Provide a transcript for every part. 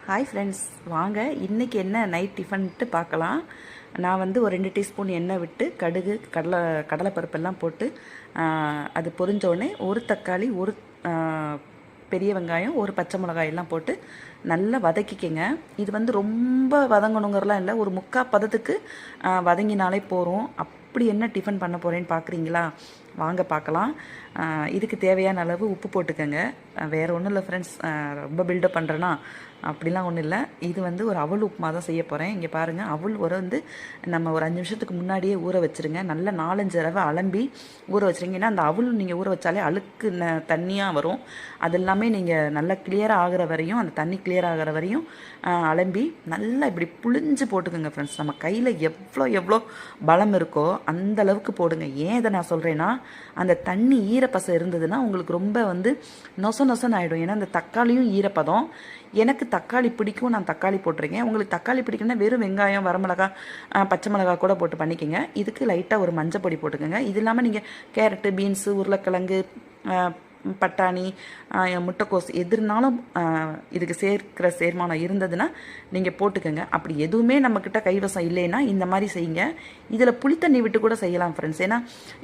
Hi friends, வாங்க இன்றைக்கி என்ன நைட் டிஃபன்ட்டு பார்க்கலாம். நான் வந்து ஒரு 2 டீஸ்பூன் எண்ணெய் விட்டு கடுகு கடலைப்பருப்பெல்லாம் போட்டு அது பொரிஞ்சோடனே ஒரு தக்காளி, ஒரு பெரிய வெங்காயம், ஒரு பச்சை மிளகாய் எல்லாம் போட்டு நல்லா வதக்கிக்கங்க. இது வந்து ரொம்ப வதங்கணுங்கிறலாம் இல்லை, ஒரு முக்கால் பதத்துக்கு வதங்கினாலே போகிறோம். அப்படி என்ன டிஃபன் பண்ண போகிறேன்னு பார்க்குறீங்களா? வாங்க பார்க்கலாம். இதுக்கு தேவையான அளவு உப்பு போட்டுக்கோங்க. வேறு ஒன்றும் இல்லை ஃப்ரெண்ட்ஸ், ரொம்ப பில்டப் பண்ணுறேன்னா அப்படிலாம் ஒன்றும் இல்லை. இது வந்து ஒரு அவல் உப்புமா தான் செய்ய போகிறேன். இங்கே பாருங்கள், அவல் வந்து நம்ம ஒரு 5 நிமிஷத்துக்கு முன்னாடியே ஊற வச்சுருங்க. நல்லா 4-5 தடவை அலம்பி ஊற வச்சுருங்க. ஏன்னா அந்த அவல் நீங்கள் ஊற வச்சாலே அழுக்கு தண்ணியாக வரும். அது எல்லாமே நீங்கள் நல்லா கிளியராக ஆகிற வரையும், அந்த தண்ணி கிளியர் ஆகிற வரையும் அலம்பி நல்லா இப்படி புழிஞ்சு போட்டுக்கோங்க ஃப்ரெண்ட்ஸ். நம்ம கையில் எவ்வளோ பலம் இருக்கோ அந்த அளவுக்கு போடுங்க. ஏன் இதை நான் சொல்கிறேன்னா, அந்த தண்ணி ஈரப்பசை இருந்ததுன்னா உங்களுக்கு ரொம்ப வந்து நொசன்னு ஆகிடும். ஏன்னா அந்த தக்காளியும் ஈரப்பதம். எனக்கு தக்காளி பிடிக்கும், நான் தக்காளி போட்டிருக்கேன். உங்களுக்கு தக்காளி பிடிக்குன்னா வெறும் வெங்காயம், வரமிளகா, பச்சை மிளகா கூட போட்டு பண்ணிக்கோங்க. இதுக்கு லைட்டாக ஒரு மஞ்சள் பொடி போட்டுக்கோங்க. இது இல்லாமல் நீங்கள் கேரட்டு, பீன்ஸு, உருளைக்கிழங்கு, பட்டாணி, முட்டைக்கோஸ் எதுனாலும் இதுக்கு சேர்க்கிற சேர்மானம் இருந்ததுன்னா நீங்கள் போட்டுக்கோங்க. அப்படி எதுவுமே நம்மக்கிட்ட கைவசம் இல்லைன்னா இந்த மாதிரி செய்யுங்க. இதில் புளித்தண்ணி விட்டு கூட செய்யலாம் ஃப்ரெண்ட்ஸ். ஏன்னா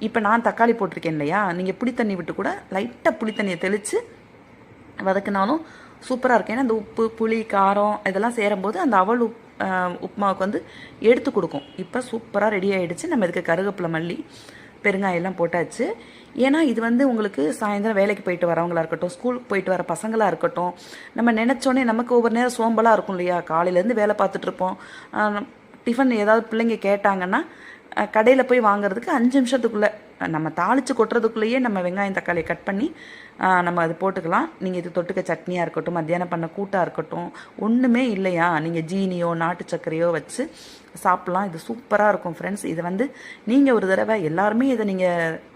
இப்போ நான் தக்காளி போட்டிருக்கேன் இல்லையா, நீங்கள் புளித்தண்ணி விட்டு கூட லைட்டாக புளித்தண்ணியை தெளித்து வதக்கினாலும் சூப்பராக இருக்கும். ஏன்னா அந்த உப்பு, புளி, காரம் இதெல்லாம் சேரும்போது அந்த அவல் உப்புமாவுக்கு வந்து எடுத்து கொடுக்கும். இப்போ சூப்பராக ரெடி ஆகிடுச்சு. நம்ம இதுக்கு கருவேப்பிலை, மல்லி, பெருங்காயம் எல்லாம் போட்டாச்சு. ஏன்னா இது வந்து உங்களுக்கு சாயந்தரம் வேலைக்கு போயிட்டு வரவங்களா இருக்கட்டும், ஸ்கூலுக்கு போயிட்டு வர பசங்களாக இருக்கட்டும், நம்ம நினச்சோன்னே நமக்கு ஒவ்வொரு நேரம் சோம்பலாக இருக்கும் இல்லையா, காலையிலேருந்து வேலை பார்த்துட்ருப்போம். டிஃபன் ஏதாவது பிள்ளைங்க கேட்டாங்கன்னா கடையில் போய் வாங்குறதுக்கு 5 நிமிஷத்துக்குள்ளே நம்ம தாளித்து கொட்டுறதுக்குள்ளேயே நம்ம வெங்காயம், தக்காளியை கட் பண்ணி நம்ம அது போட்டுக்கலாம். நீங்கள் இது தொட்டுக்க சட்னியாக இருக்கட்டும், மத்தியானம் பண்ண கூட்டாக இருக்கட்டும், ஒன்றுமே இல்லையா, நீங்கள் ஜீனியோ நாட்டு சர்க்கரையோ வச்சு சாப்பிட்லாம். இது சூப்பராக இருக்கும் ஃப்ரெண்ட்ஸ். இதை வந்து நீங்கள் ஒரு தடவை எல்லாருமே இதை நீங்கள்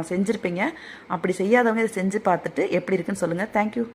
செஞ்சுருப்பீங்க. அப்படி செய்யாதவங்க இதை செஞ்சு பார்த்துட்டு எப்படி இருக்குன்னு சொல்லுங்கள். தேங்க்யூ.